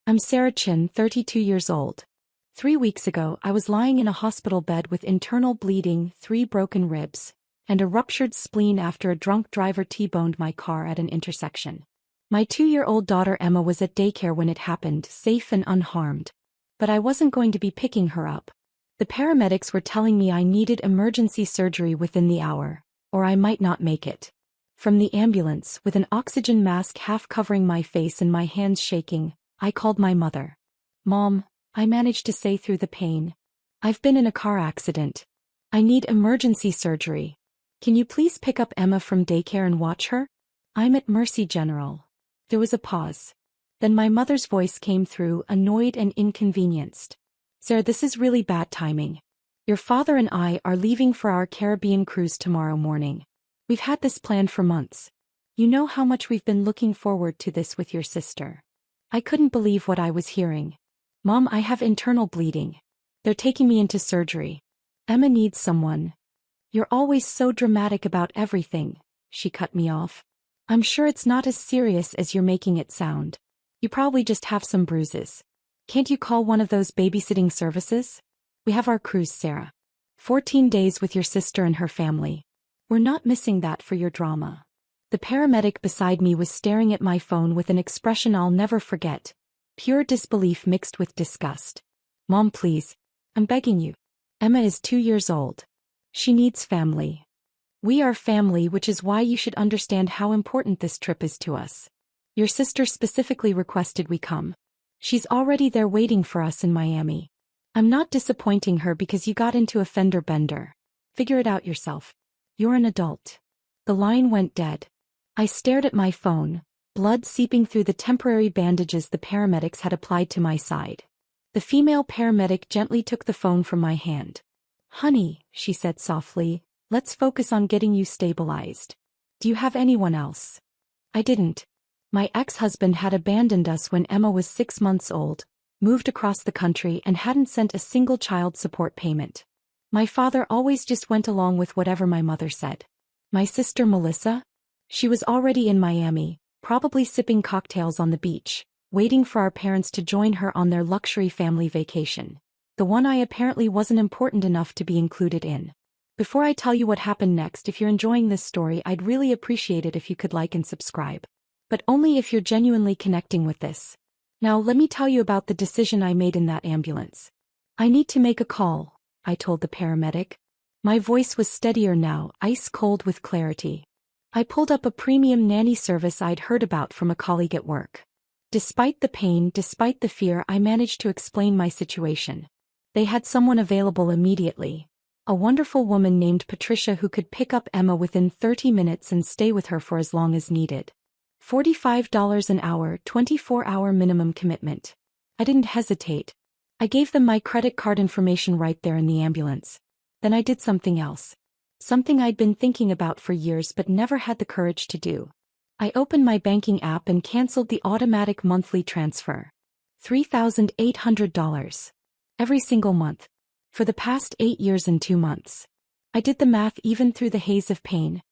I'm Sarah Chin, 32 years old. 3 weeks ago, I was lying in a hospital bed with internal bleeding, 3 broken ribs, and a ruptured spleen after a drunk driver T-boned my car at an intersection. My 2-year-old daughter Emma was at daycare when it happened, safe and unharmed. But I wasn't going to be picking her up. The paramedics were telling me I needed emergency surgery within the hour, or I might not make it. From the ambulance, with an oxygen mask half covering my face and my hands shaking, I called my mother. "Mom," I managed to say through the pain. "I've been in a car accident. I need emergency surgery. Can you please pick up Emma from daycare and watch her? I'm at Mercy General." There was a pause. Then my mother's voice came through, annoyed and inconvenienced. "Sarah, this is really bad timing. Your father and I are leaving for our Caribbean cruise tomorrow morning. We've had this planned for months. You know how much we've been looking forward to this with your sister." I couldn't believe what I was hearing. "Mom, I have internal bleeding. They're taking me into surgery. Emma needs someone." "You're always so dramatic about everything," she cut me off. "I'm sure it's not as serious as you're making it sound. You probably just have some bruises. Can't you call one of those babysitting services? We have our cruise, Sarah. 14 days with your sister and her family. We're not missing that for your drama." The paramedic beside me was staring at my phone with an expression I'll never forget. Pure disbelief mixed with disgust. "Mom, please. I'm begging you. Emma is 2 years old. She needs family. We are family, which is why you should understand how important this trip is to us. Your sister specifically requested we come. She's already there waiting for us in Miami. I'm not disappointing her because you got into a fender bender. Figure it out yourself. You're an adult." The line went dead. I stared at my phone, blood seeping through the temporary bandages the paramedics had applied to my side. The female paramedic gently took the phone from my hand. "Honey," she said softly, "let's focus on getting you stabilized. Do you have anyone else?" I didn't. My ex-husband had abandoned us when Emma was 6 months old, moved across the country and hadn't sent a single child support payment. My father always just went along with whatever my mother said. My sister Melissa? She was already in Miami, probably sipping cocktails on the beach, waiting for our parents to join her on their luxury family vacation. The one I apparently wasn't important enough to be included in. Before I tell you what happened next, if you're enjoying this story, I'd really appreciate it if you could like and subscribe. But only if you're genuinely connecting with this. Now let me tell you about the decision I made in that ambulance. "I need to make a call," I told the paramedic. My voice was steadier now, ice cold with clarity. I pulled up a premium nanny service I'd heard about from a colleague at work. Despite the pain, despite the fear, I managed to explain my situation. They had someone available immediately. A wonderful woman named Patricia who could pick up Emma within 30 minutes and stay with her for as long as needed. $45 an hour, 24-hour minimum commitment. I didn't hesitate. I gave them my credit card information right there in the ambulance. Then I did something else. Something I'd been thinking about for years but never had the courage to do. I opened my banking app and canceled the automatic monthly transfer. $3,800. Every single month. For the past 8 years and 2 months. I did the math even through the haze of pain.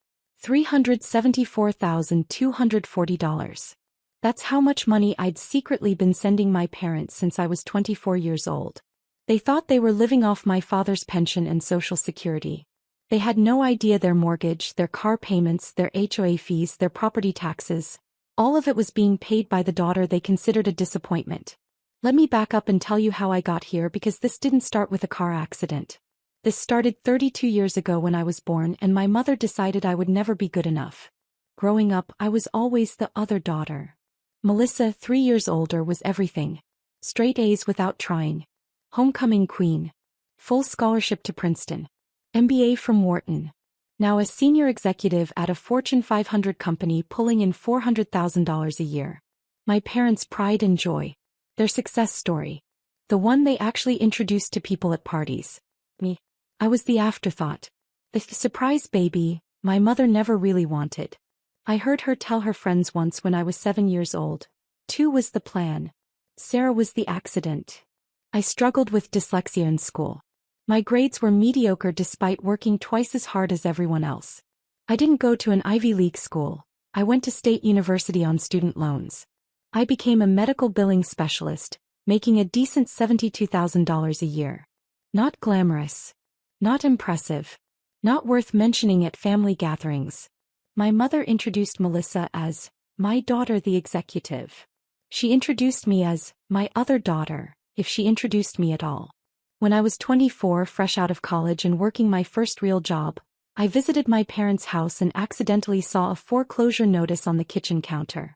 $374,240. That's how much money I'd secretly been sending my parents since I was 24 years old. They thought they were living off my father's pension and Social Security. They had no idea their mortgage, their car payments, their HOA fees, their property taxes, all of it was being paid by the daughter they considered a disappointment. Let me back up and tell you how I got here, because this didn't start with a car accident. This started 32 years ago when I was born and my mother decided I would never be good enough. Growing up, I was always the other daughter. Melissa, 3 years older, was everything. Straight A's without trying. Homecoming queen. Full scholarship to Princeton. MBA from Wharton. Now a senior executive at a Fortune 500 company pulling in $400,000 a year. My parents' pride and joy. Their success story. The one they actually introduced to people at parties. Me. I was the afterthought. The surprise baby my mother never really wanted. I heard her tell her friends once when I was 7 years old. 2 was the plan. Sarah was the accident. I struggled with dyslexia in school. My grades were mediocre despite working twice as hard as everyone else. I didn't go to an Ivy League school. I went to State University on student loans. I became a medical billing specialist, making a decent $72,000 a year. Not glamorous. Not impressive. Not worth mentioning at family gatherings. My mother introduced Melissa as my daughter the executive. She introduced me as my other daughter, if she introduced me at all. When I was 24, fresh out of college and working my first real job, I visited my parents' house and accidentally saw a foreclosure notice on the kitchen counter.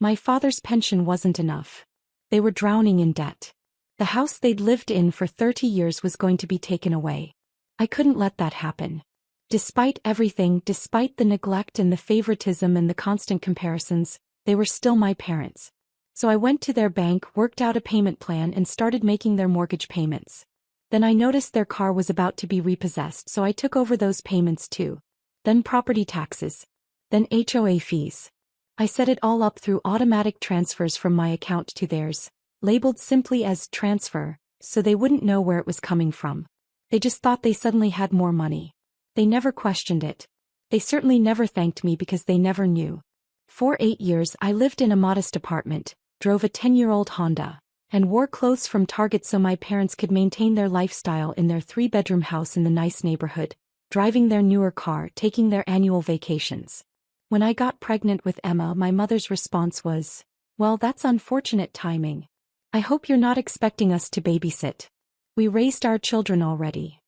My father's pension wasn't enough. They were drowning in debt. The house they'd lived in for 30 years was going to be taken away. I couldn't let that happen. Despite everything, despite the neglect and the favoritism and the constant comparisons, they were still my parents. So I went to their bank, worked out a payment plan and started making their mortgage payments. Then I noticed their car was about to be repossessed, so I took over those payments too. Then property taxes. Then HOA fees. I set it all up through automatic transfers from my account to theirs, labeled simply as transfer, so they wouldn't know where it was coming from. They just thought they suddenly had more money. They never questioned it. They certainly never thanked me because they never knew. For 8 years I lived in a modest apartment, drove a 10-year-old Honda, and wore clothes from Target so my parents could maintain their lifestyle in their 3-bedroom house in the nice neighborhood, driving their newer car, taking their annual vacations. When I got pregnant with Emma, my mother's response was, "Well, that's unfortunate timing. I hope you're not expecting us to babysit. We raised our children already."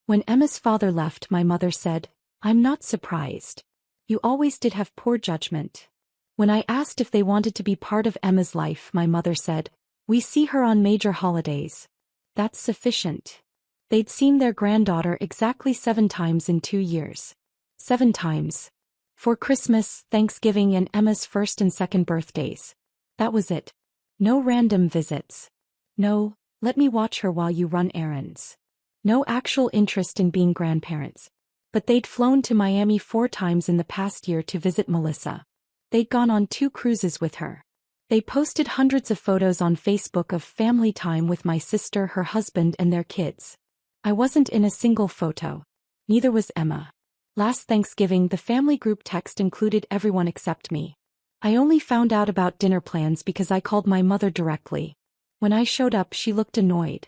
When Emma's father left, my mother said, "I'm not surprised. You always did have poor judgment." When I asked if they wanted to be part of Emma's life, my mother said, "We see her on major holidays. That's sufficient." They'd seen their granddaughter exactly 7 times in 2 years. 7 times. For Christmas, Thanksgiving and Emma's first and second birthdays. That was it. No random visits. No, let me watch her while you run errands. No actual interest in being grandparents. But they'd flown to Miami 4 times in the past year to visit Melissa. They'd gone on 2 cruises with her. They posted hundreds of photos on Facebook of family time with my sister, her husband, and their kids. I wasn't in a single photo. Neither was Emma. Last Thanksgiving, the family group text included everyone except me. I only found out about dinner plans because I called my mother directly. When I showed up, she looked annoyed.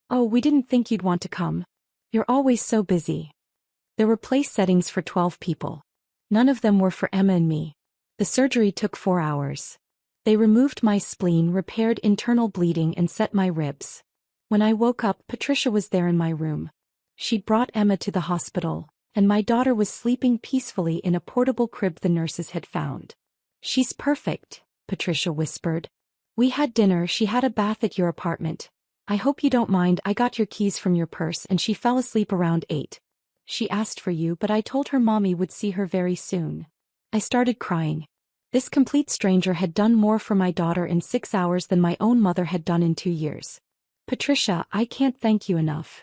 "Oh, we didn't think you'd want to come. You're always so busy." There were place settings for 12 people. None of them were for Emma and me. The surgery took 4 hours. They removed my spleen, repaired internal bleeding, and set my ribs. When I woke up, Patricia was there in my room. She'd brought Emma to the hospital, and my daughter was sleeping peacefully in a portable crib the nurses had found. "She's perfect," Patricia whispered. "We had dinner, she had a bath at your apartment. I hope you don't mind, I got your keys from your purse, and she fell asleep around 8. She asked for you, but I told her mommy would see her very soon." I started crying. This complete stranger had done more for my daughter in 6 hours than my own mother had done in 2 years. "Patricia, I can't thank you enough."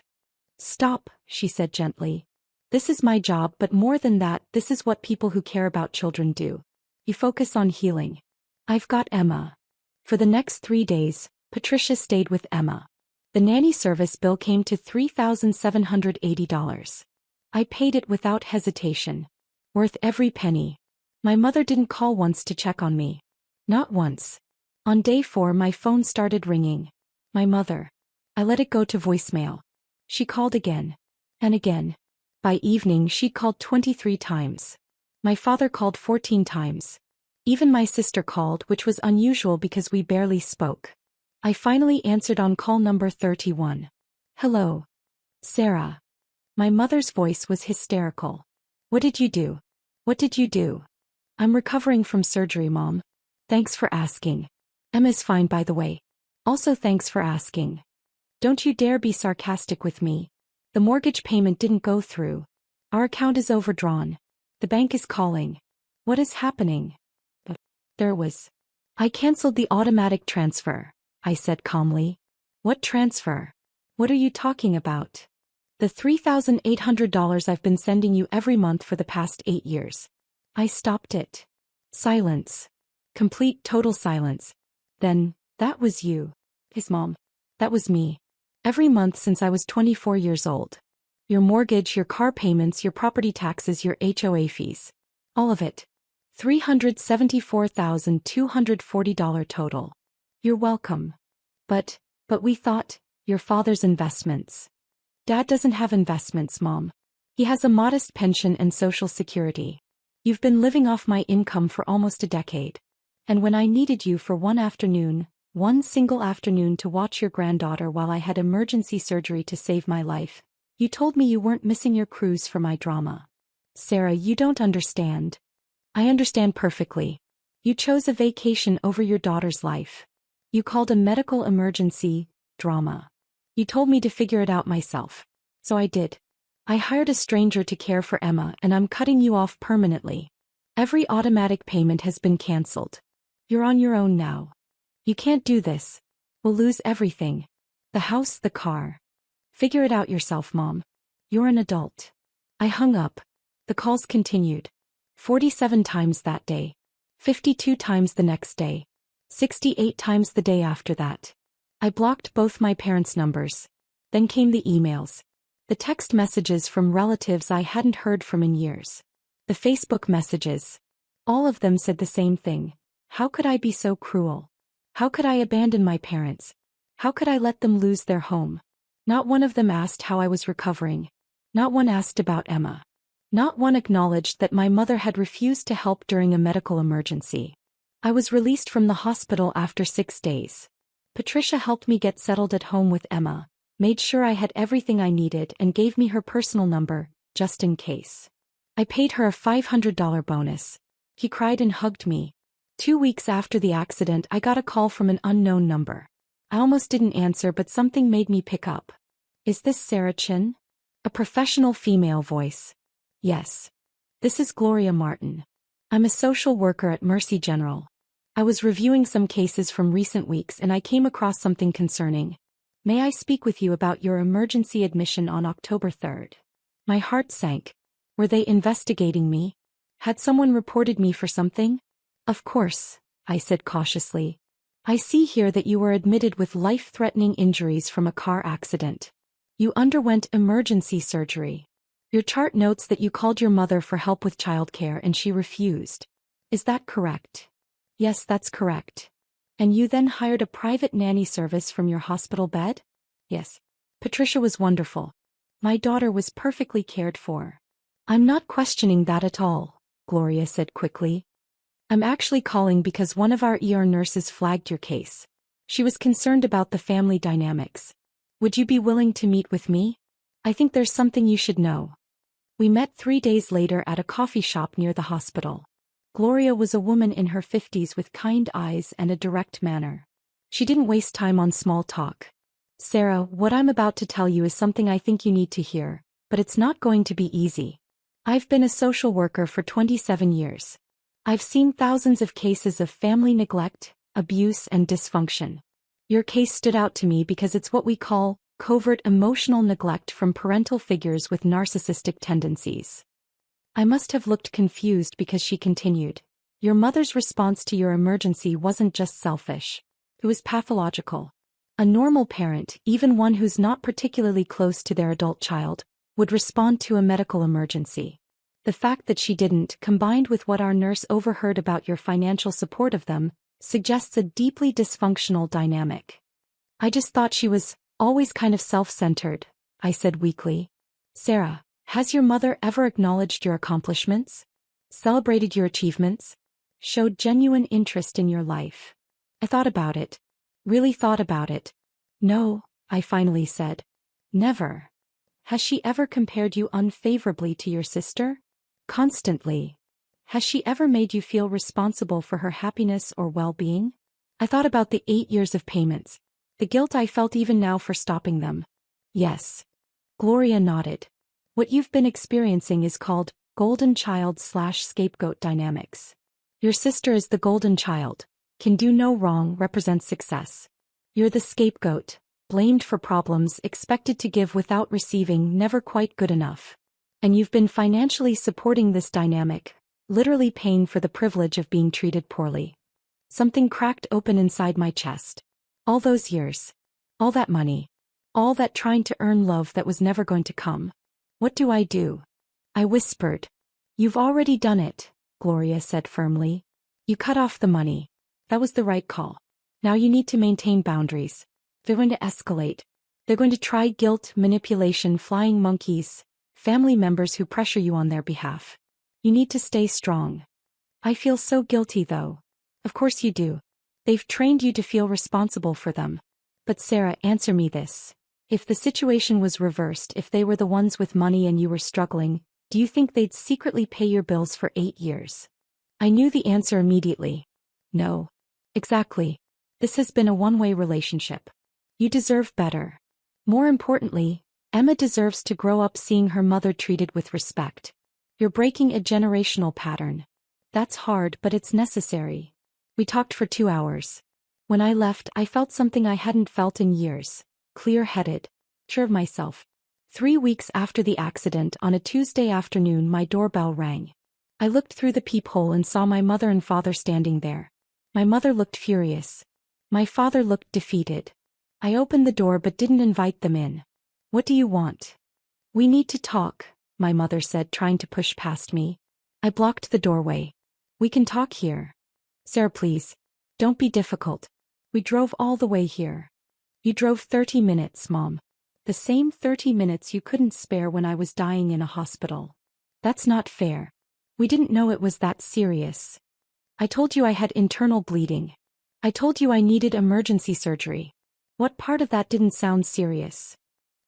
"Stop," she said gently. "This is my job, but more than that, this is what people who care about children do. You focus on healing. I've got Emma." For the next 3 days, Patricia stayed with Emma. The nanny service bill came to $3,780. I paid it without hesitation. Worth every penny. My mother didn't call once to check on me. Not once. On day 4, my phone started ringing. My mother. I let it go to voicemail. She called again. And again. By evening, she called 23 times. My father called 14 times. Even my sister called, which was unusual because we barely spoke. I finally answered on call number 31. "Hello. Sarah." My mother's voice was hysterical. "What did you do? What did you do?" "I'm recovering from surgery, Mom. Thanks for asking. Emma's fine, by the way. Also thanks for asking. Don't you dare be sarcastic with me. The mortgage payment didn't go through. Our account is overdrawn. The bank is calling. What is happening?" There was. "I canceled the automatic transfer," I said calmly. "What transfer? What are you talking about?" "The $3,800 I've been sending you every month for the past 8 years. I stopped it." Silence. Complete total silence. Then, "That was you." His mom. "That was me. Every month since I was 24 years old. Your mortgage, your car payments, your property taxes, your HOA fees. All of it. $374,240 total. You're welcome. But we thought, your father's investments. Dad doesn't have investments, Mom. He has a modest pension and Social Security. You've been living off my income for almost a decade. And when I needed you for one single afternoon to watch your granddaughter while I had emergency surgery to save my life, you told me you weren't missing your cruise for my drama. Sarah, you don't understand. I understand perfectly. You chose a vacation over your daughter's life. You called a medical emergency drama. You told me to figure it out myself. So I did. I hired a stranger to care for Emma, and I'm cutting you off permanently. Every automatic payment has been cancelled. You're on your own now. You can't do this. We'll lose everything. The house, the car. Figure it out yourself, Mom. You're an adult. I hung up. The calls continued. 47 times that day. 52 times the next day. 68 times the day after that. I blocked both my parents' numbers. Then came the emails. The text messages from relatives I hadn't heard from in years. The Facebook messages. All of them said the same thing. How could I be so cruel? How could I abandon my parents? How could I let them lose their home? Not one of them asked how I was recovering. Not one asked about Emma. Not one acknowledged that my mother had refused to help during a medical emergency. I was released from the hospital after 6 days. Patricia helped me get settled at home with Emma, made sure I had everything I needed and gave me her personal number, just in case. I paid her a $500 bonus. He cried and hugged me. 2 weeks after the accident, I got a call from an unknown number. I almost didn't answer, but something made me pick up. Is this Sarah Chin? A professional female voice. Yes. This is Gloria Martin. I'm a social worker at Mercy General. I was reviewing some cases from recent weeks and I came across something concerning. May I speak with you about your emergency admission on October 3rd? My heart sank. Were they investigating me? Had someone reported me for something? Of course, I said cautiously. I see here that you were admitted with life-threatening injuries from a car accident. You underwent emergency surgery. Your chart notes that you called your mother for help with childcare and she refused. Is that correct? Yes, that's correct. And you then hired a private nanny service from your hospital bed? Yes. Patricia was wonderful. My daughter was perfectly cared for. I'm not questioning that at all, Gloria said quickly. I'm actually calling because one of our ER nurses flagged your case. She was concerned about the family dynamics. Would you be willing to meet with me? I think there's something you should know. We met 3 days later at a coffee shop near the hospital. Gloria was a woman in her 50s with kind eyes and a direct manner. She didn't waste time on small talk. Sarah, what I'm about to tell you is something I think you need to hear, but it's not going to be easy. I've been a social worker for 27 years. I've seen thousands of cases of family neglect, abuse, and dysfunction. Your case stood out to me because it's what we call covert emotional neglect from parental figures with narcissistic tendencies. I must have looked confused because she continued. Your mother's response to your emergency wasn't just selfish. It was pathological. A normal parent, even one who's not particularly close to their adult child, would respond to a medical emergency. The fact that she didn't, combined with what our nurse overheard about your financial support of them, suggests a deeply dysfunctional dynamic. I just thought she was always kind of self-centered, I said weakly. Sarah, has your mother ever acknowledged your accomplishments? Celebrated your achievements? Showed genuine interest in your life? I thought about it. Really thought about it. No, I finally said. Never. Has she ever compared you unfavorably to your sister? Constantly. Has she ever made you feel responsible for her happiness or well-being? I thought about the 8 years of payments. The guilt I felt even now for stopping them. Yes. Gloria nodded. What you've been experiencing is called golden child/scapegoat dynamics. Your sister is the golden child, can do no wrong, represents success. You're the scapegoat, blamed for problems, expected to give without receiving, never quite good enough. And you've been financially supporting this dynamic, literally paying for the privilege of being treated poorly. Something cracked open inside my chest. All those years. All that money. All that trying to earn love that was never going to come. What do? I whispered. You've already done it. Gloria said firmly. You cut off the money. That was the right call. Now you need to maintain boundaries. They're going to escalate. They're going to try guilt, manipulation, flying monkeys, family members who pressure you on their behalf. You need to stay strong. I feel so guilty though. Of course you do. They've trained you to feel responsible for them. But Sarah, answer me this. If the situation was reversed, if they were the ones with money and you were struggling, do you think they'd secretly pay your bills for 8 years? I knew the answer immediately. No. Exactly. This has been a one-way relationship. You deserve better. More importantly, Emma deserves to grow up seeing her mother treated with respect. You're breaking a generational pattern. That's hard, but it's necessary. We talked for 2 hours. When I left, I felt something I hadn't felt in years. Clear-headed. Sure of myself. 3 weeks after the accident, on a Tuesday afternoon, my doorbell rang. I looked through the peephole and saw my mother and father standing there. My mother looked furious. My father looked defeated. I opened the door but didn't invite them in. What do you want? We need to talk, my mother said, trying to push past me. I blocked the doorway. We can talk here. Sarah, please. Don't be difficult. We drove all the way here. You drove 30 minutes, Mom. The same 30 minutes you couldn't spare when I was dying in a hospital. That's not fair. We didn't know it was that serious. I told you I had internal bleeding. I told you I needed emergency surgery. What part of that didn't sound serious?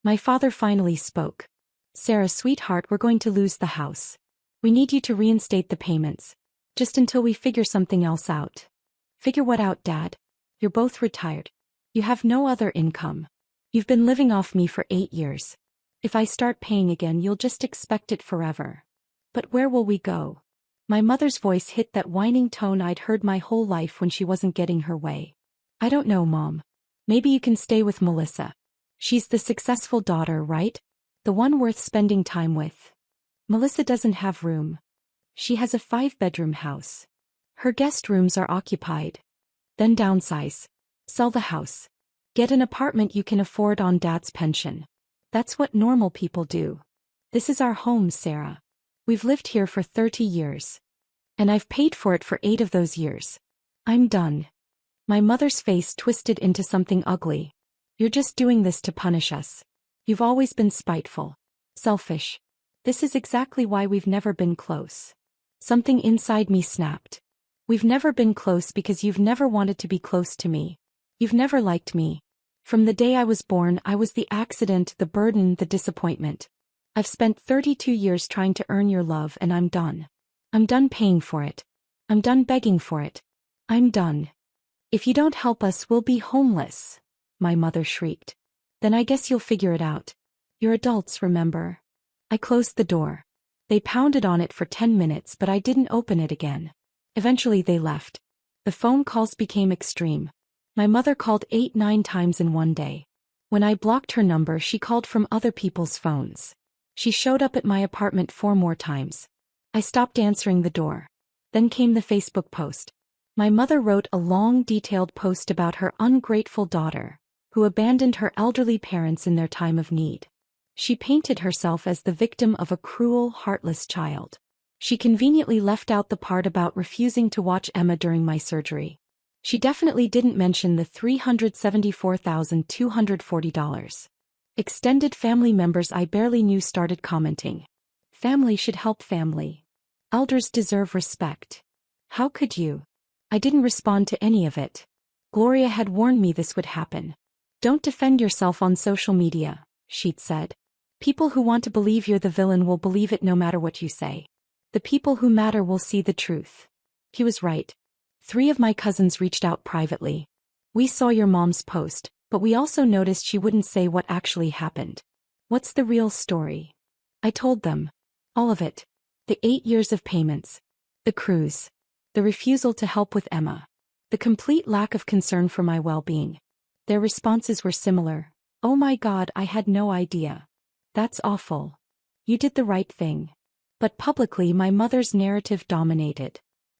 My father finally spoke. Sarah, sweetheart, we're going to lose the house. We need you to reinstate the payments. Just until we figure something else out. Figure what out, Dad? You're both retired. You have no other income. You've been living off me for 8 years. If I start paying again, you'll just expect it forever. But where will we go? My mother's voice hit that whining tone I'd heard my whole life when she wasn't getting her way. I don't know, Mom. Maybe you can stay with Melissa. She's the successful daughter, right? The one worth spending time with. Melissa doesn't have room. She has a 5-bedroom house. Her guest rooms are occupied. Then downsize. Sell the house. Get an apartment you can afford on Dad's pension. That's what normal people do. This is our home, Sarah. We've lived here for 30 years. And I've paid for it for 8 of those years. I'm done. My mother's face twisted into something ugly. You're just doing this to punish us. You've always been spiteful. Selfish. This is exactly why we've never been close. Something inside me snapped. We've never been close because you've never wanted to be close to me. You've never liked me. From the day I was born, I was the accident, the burden, the disappointment. I've spent 32 years trying to earn your love and I'm done. I'm done paying for it. I'm done begging for it. I'm done. If you don't help us, we'll be homeless, my mother shrieked. Then I guess you'll figure it out. You're adults, remember? I closed the door. They pounded on it for 10 minutes, but I didn't open it again. Eventually they left. The phone calls became extreme. My mother called 8-9 times in one day. When I blocked her number, she called from other people's phones. She showed up at my apartment 4 more times. I stopped answering the door. Then came the Facebook post. My mother wrote a long, detailed post about her ungrateful daughter, who abandoned her elderly parents in their time of need. She painted herself as the victim of a cruel, heartless child. She conveniently left out the part about refusing to watch Emma during my surgery. She definitely didn't mention the $374,240. Extended family members I barely knew started commenting. Family should help family. Elders deserve respect. How could you? I didn't respond to any of it. Gloria had warned me this would happen. Don't defend yourself on social media, she'd said. People who want to believe you're the villain will believe it no matter what you say. The people who matter will see the truth. He was right. 3 of my cousins reached out privately. We saw your mom's post, but we also noticed she wouldn't say what actually happened. What's the real story? I told them. All of it. The 8 years of payments. The cruise. The refusal to help with Emma. The complete lack of concern for my well-being. Their responses were similar. Oh my God, I had no idea. That's awful. You did the right thing. But publicly my mother's narrative dominated.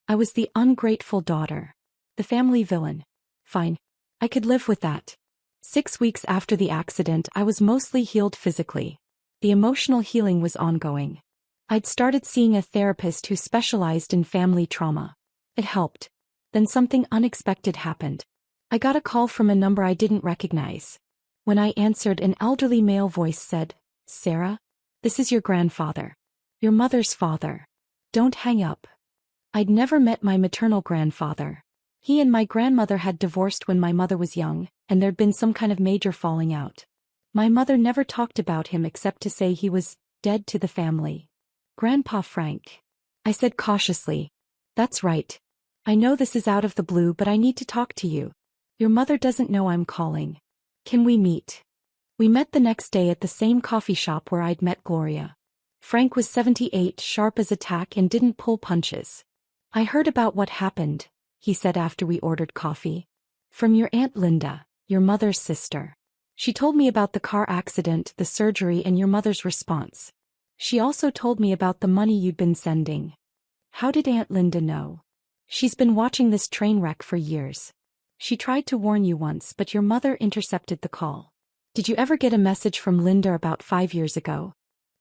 I was the ungrateful daughter. The family villain. Fine. I could live with that. 6 weeks after the accident, I was mostly healed physically. The emotional healing was ongoing. I'd started seeing a therapist who specialized in family trauma. It helped. Then something unexpected happened. I got a call from a number I didn't recognize. When I answered, an elderly male voice said, "Sarah? This is your grandfather. Your mother's father. Don't hang up." I'd never met my maternal grandfather. He and my grandmother had divorced when my mother was young, and there'd been some kind of major falling out. My mother never talked about him except to say he was dead to the family. "Grandpa Frank," I said cautiously. "That's right. I know this is out of the blue, but I need to talk to you. Your mother doesn't know I'm calling. Can we meet?" We met the next day at the same coffee shop where I'd met Gloria. Frank was 78, sharp as a tack, and didn't pull punches. "I heard about what happened," he said after we ordered coffee. "From your Aunt Linda, your mother's sister. She told me about the car accident, the surgery, and your mother's response. She also told me about the money you'd been sending." "How did Aunt Linda know?" "She's been watching this train wreck for years. She tried to warn you once, but your mother intercepted the call." "Did you ever get a message from Linda about 5 years ago?"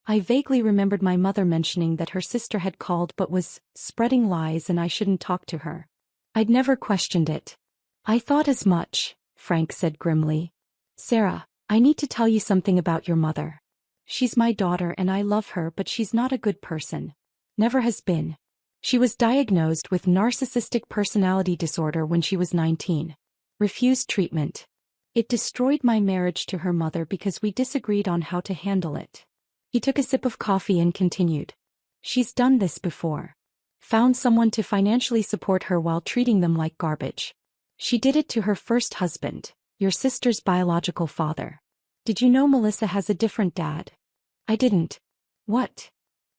I vaguely remembered my mother mentioning that her sister had called but was spreading lies and I shouldn't talk to her. I'd never questioned it. "I thought as much," Frank said grimly. "Sarah, I need to tell you something about your mother. She's my daughter and I love her, but she's not a good person. Never has been. She was diagnosed with narcissistic personality disorder when she was 19. Refused treatment. It destroyed my marriage to her mother because we disagreed on how to handle it." He took a sip of coffee and continued. "She's done this before. Found someone to financially support her while treating them like garbage. She did it to her first husband, your sister's biological father. Did you know Melissa has a different dad?" "I didn't." "What?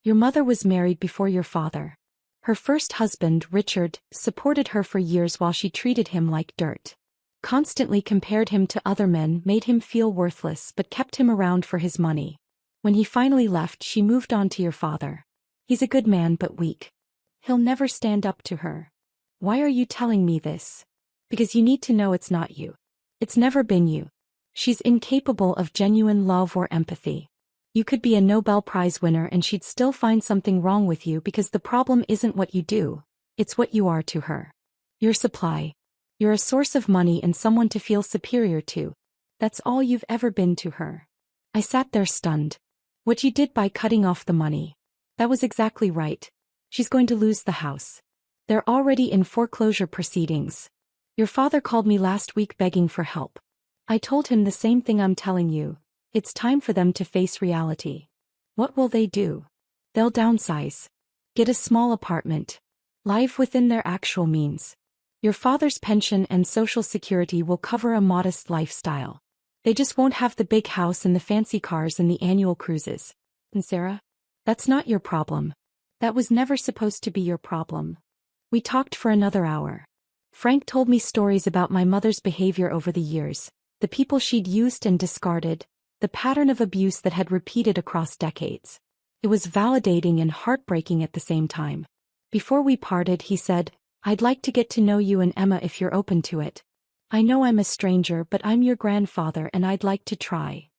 Your mother was married before your father. Her first husband, Richard, supported her for years while she treated him like dirt. Constantly compared him to other men, made him feel worthless, but kept him around for his money. When he finally left, she moved on to your father. He's a good man but weak. He'll never stand up to her." "Why are you telling me this?" "Because you need to know it's not you. It's never been you. She's incapable of genuine love or empathy. You could be a Nobel Prize winner and she'd still find something wrong with you because the problem isn't what you do, it's what you are to her. Your supply. You're a source of money and someone to feel superior to. That's all you've ever been to her." I sat there stunned. "What you did by cutting off the money. That was exactly right. She's going to lose the house. They're already in foreclosure proceedings. Your father called me last week begging for help. I told him the same thing I'm telling you. It's time for them to face reality." "What will they do?" "They'll downsize. Get a small apartment. Live within their actual means. Your father's pension and social security will cover a modest lifestyle. They just won't have the big house and the fancy cars and the annual cruises." "And Sarah? That's not your problem. That was never supposed to be your problem." We talked for another hour. Frank told me stories about my mother's behavior over the years, the people she'd used and discarded, the pattern of abuse that had repeated across decades. It was validating and heartbreaking at the same time. Before we parted, he said, "I'd like to get to know you and Emma if you're open to it. I know I'm a stranger, but I'm your grandfather and I'd like to try."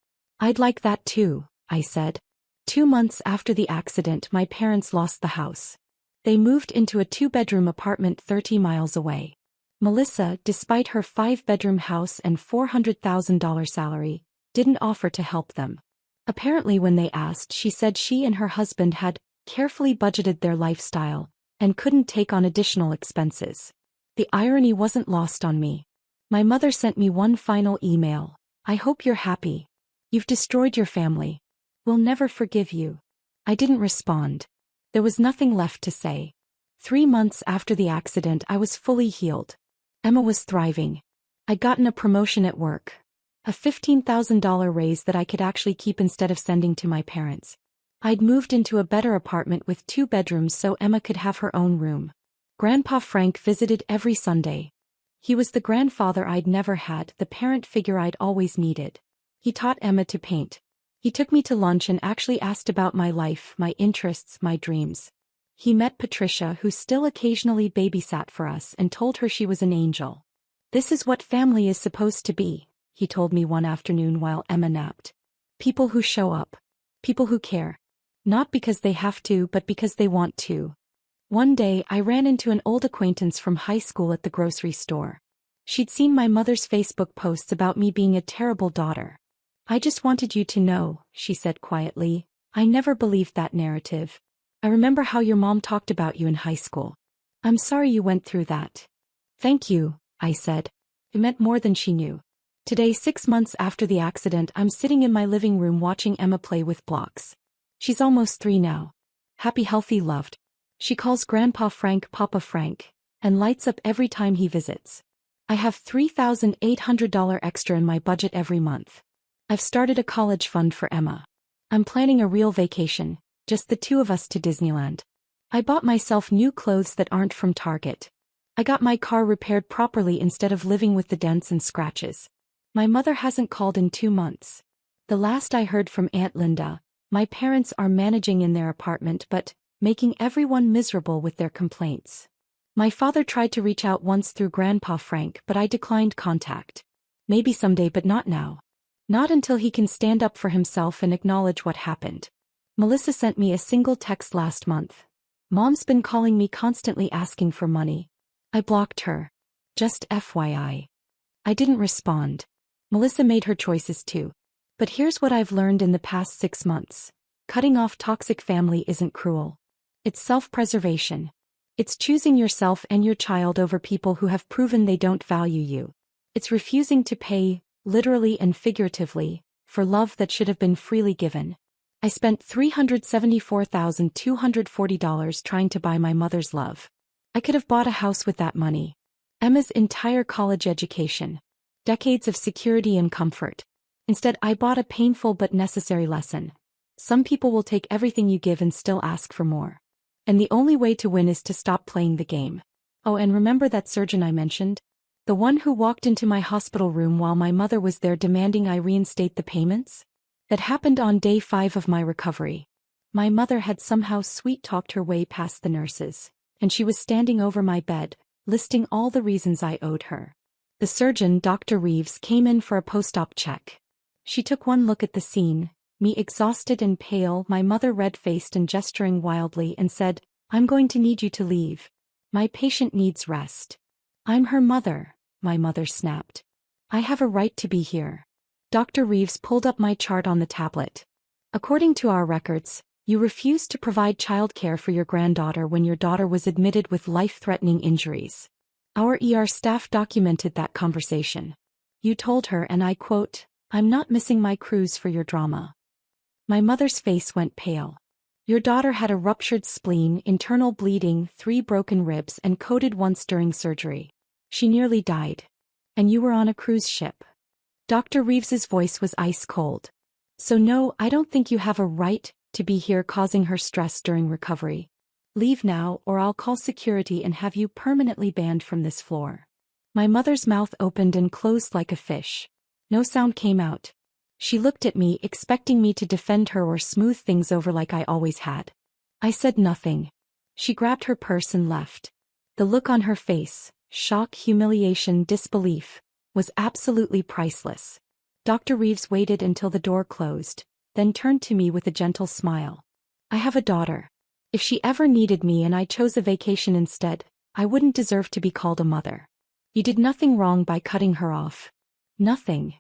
"I'd like that too," I said. 2 months after the accident, my parents lost the house. They moved into a 2-bedroom apartment 30 miles away. Melissa, despite her 5-bedroom house and $400,000 salary, didn't offer to help them. Apparently when they asked, she said she and her husband had carefully budgeted their lifestyle and couldn't take on additional expenses. The irony wasn't lost on me. My mother sent me one final email. "I hope you're happy. You've destroyed your family. We'll never forgive you." I didn't respond. There was nothing left to say. 3 months after the accident, I was fully healed. Emma was thriving. I'd gotten a promotion at work. A $15,000 raise that I could actually keep instead of sending to my parents. I'd moved into a better apartment with 2 bedrooms so Emma could have her own room. Grandpa Frank visited every Sunday. He was the grandfather I'd never had, the parent figure I'd always needed. He taught Emma to paint. He took me to lunch and actually asked about my life, my interests, my dreams. He met Patricia, who still occasionally babysat for us, and told her she was an angel. "This is what family is supposed to be," he told me one afternoon while Emma napped. "People who show up. People who care. Not because they have to, but because they want to. One day, I ran into an old acquaintance from high school at the grocery store. She'd seen my mother's Facebook posts about me being a terrible daughter. "I just wanted you to know," she said quietly, "I never believed that narrative. I remember how your mom talked about you in high school. I'm sorry you went through that." "Thank you," I said. It meant more than she knew. Today, 6 months after the accident, I'm sitting in my living room watching Emma play with blocks. She's almost 3 now. Happy, healthy, loved. She calls Grandpa Frank Papa Frank, and lights up every time he visits. I have $3,800 extra in my budget every month. I've started a college fund for Emma. I'm planning a real vacation, just the two of us, to Disneyland. I bought myself new clothes that aren't from Target. I got my car repaired properly instead of living with the dents and scratches. My mother hasn't called in 2 months. The last I heard from Aunt Linda, my parents are managing in their apartment but making everyone miserable with their complaints. My father tried to reach out once through Grandpa Frank, but I declined contact. Maybe someday, but not now. Not until he can stand up for himself and acknowledge what happened. Melissa sent me a single text last month. "Mom's been calling me constantly asking for money." I blocked her. Just FYI. I didn't respond. Melissa made her choices too. But here's what I've learned in the past 6 months. Cutting off toxic family isn't cruel. It's self-preservation. It's choosing yourself and your child over people who have proven they don't value you. It's refusing to pay, literally and figuratively, for love that should have been freely given. I spent $374,240 trying to buy my mother's love. I could have bought a house with that money. Emma's entire college education. Decades of security and comfort. Instead, I bought a painful but necessary lesson. Some people will take everything you give and still ask for more. And the only way to win is to stop playing the game. Oh, and remember that surgeon I mentioned? The one who walked into my hospital room while my mother was there demanding I reinstate the payments? That happened on day 5 of my recovery. My mother had somehow sweet-talked her way past the nurses, and she was standing over my bed, listing all the reasons I owed her. The surgeon, Dr. Reeves, came in for a post-op check. She took one look at the scene, me exhausted and pale, my mother red-faced and gesturing wildly, and said, "I'm going to need you to leave. My patient needs rest." "I'm her mother," my mother snapped. "I have a right to be here." Dr. Reeves pulled up my chart on the tablet. "According to our records, you refused to provide childcare for your granddaughter when your daughter was admitted with life-threatening injuries. Our ER staff documented that conversation. You told her, and I quote, 'I'm not missing my cruise for your drama.'" My mother's face went pale. "Your daughter had a ruptured spleen, internal bleeding, 3 broken ribs, and coded once during surgery. She nearly died. And you were on a cruise ship." Dr. Reeves's voice was ice cold. "So no, I don't think you have a right to be here causing her stress during recovery. Leave now, or I'll call security and have you permanently banned from this floor." My mother's mouth opened and closed like a fish. No sound came out. She looked at me, expecting me to defend her or smooth things over like I always had. I said nothing. She grabbed her purse and left. The look on her face, shock, humiliation, disbelief, was absolutely priceless. Dr. Reeves waited until the door closed, then turned to me with a gentle smile. "I have a daughter. If she ever needed me and I chose a vacation instead, I wouldn't deserve to be called a mother. You did nothing wrong by cutting her off." "Nothing."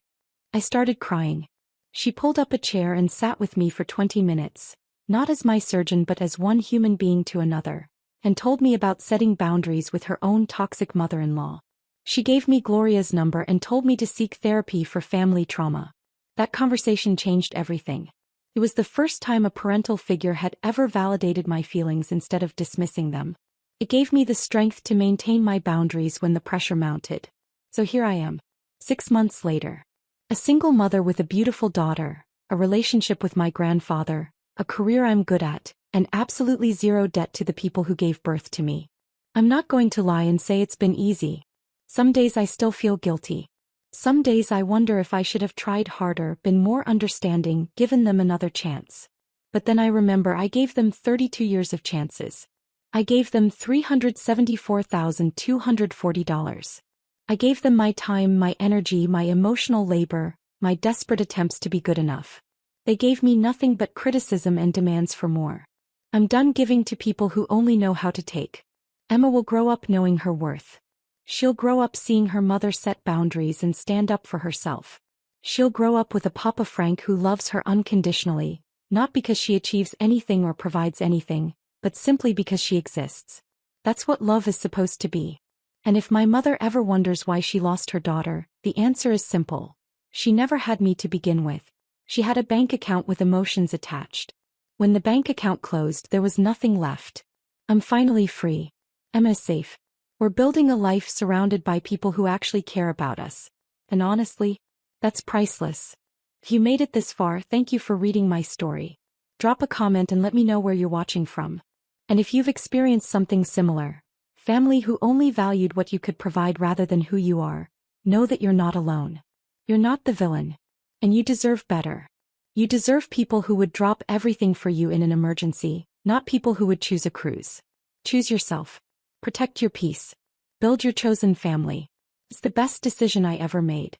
I started crying. She pulled up a chair and sat with me for 20 minutes, not as my surgeon but as one human being to another, and told me about setting boundaries with her own toxic mother-in-law. She gave me Gloria's number and told me to seek therapy for family trauma. That conversation changed everything. It was the first time a parental figure had ever validated my feelings instead of dismissing them. It gave me the strength to maintain my boundaries when the pressure mounted. So here I am, 6 months later. A single mother with a beautiful daughter, a relationship with my grandfather, a career I'm good at, and absolutely zero debt to the people who gave birth to me. I'm not going to lie and say it's been easy. Some days I still feel guilty. Some days I wonder if I should have tried harder, been more understanding, given them another chance. But then I remember I gave them 32 years of chances. I gave them $374,240. I gave them my time, my energy, my emotional labor, my desperate attempts to be good enough. They gave me nothing but criticism and demands for more. I'm done giving to people who only know how to take. Emma will grow up knowing her worth. She'll grow up seeing her mother set boundaries and stand up for herself. She'll grow up with a Papa Frank who loves her unconditionally, not because she achieves anything or provides anything, but simply because she exists. That's what love is supposed to be. And if my mother ever wonders why she lost her daughter, the answer is simple. She never had me to begin with. She had a bank account with emotions attached. When the bank account closed, there was nothing left. I'm finally free. Emma's safe. We're building a life surrounded by people who actually care about us. And honestly, that's priceless. If you made it this far, thank you for reading my story. Drop a comment and let me know where you're watching from. And if you've experienced something similar, family who only valued what you could provide rather than who you are, know that you're not alone. You're not the villain. And you deserve better. You deserve people who would drop everything for you in an emergency, not people who would choose a cruise. Choose yourself. Protect your peace. Build your chosen family. It's the best decision I ever made.